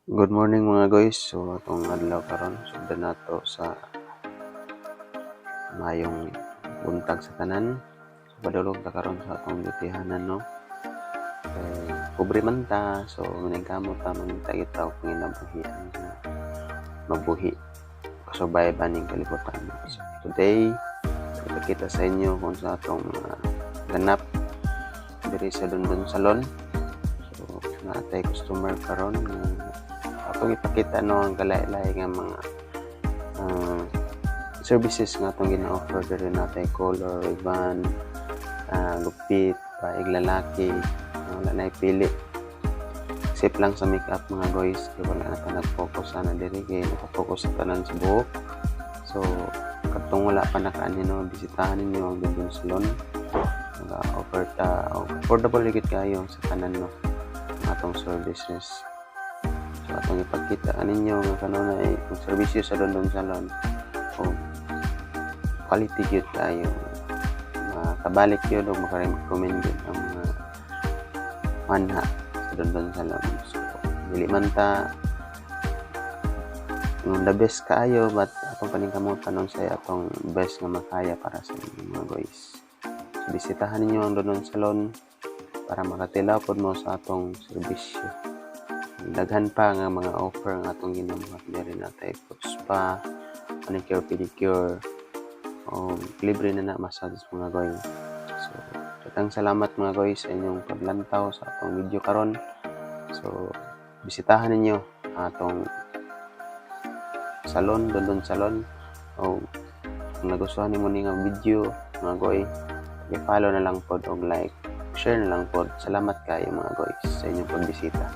Good morning mga guys. So atong adlaw karon sugdan nato sa mayong buntag sa tanan. So padulong ta karon sa atong dutihanan no. Pobre man ta, so maningkamot ta mangita kita og panginabuhian nga mabuhi kasubay baning kalibutan. So today ipakita sa inyo kung sa atong ganap diri sa Dondon Salon. So natay customer karon atong ipakita no ang kalay-lay nga mga services nga atong gina-offer diri natay color, ribbon, gupit, paig lalaki, wala na pili. Sip lang sa makeup mga guys, kaya wala na ta nag-focus sana diri kay naka-focus sa tanan sa buhok. So katong wala pa nakaani no, bisitahan ninyo ang Dondon Salon. Offer ta affordable ligid kayo sa tanan no ang atong services. So atong ipakita ninyo nga kanunay ang serbisyo sa Dondon Salon. O quality gyud kayo. Makabalik yun o makarecommend yun ang mga manha sa Dondon Salon. So dili man ta the best kaayo, but atong paningkamutan nun sa atong best nga makaya para sa inyo mga guys. So bisitahan ninyo ang Dondon Salon para makatilaw pod mo sa atong serbisyo. Daghan pa nga mga offer nga atong ginabuhat diri natay foot spa, manicure, pedicure, libre na massage mga guys. So daghang salamat mga guys sa inyong paglantaw sa atong video karon. So bisitahan ninyo atong salon, Dondon Salon. O kung nagustuhan nimo ni nga video mga guys, i-follow na lang pod og like, share na lang pod. Salamat kayo mga guys sa inyong pagbisita.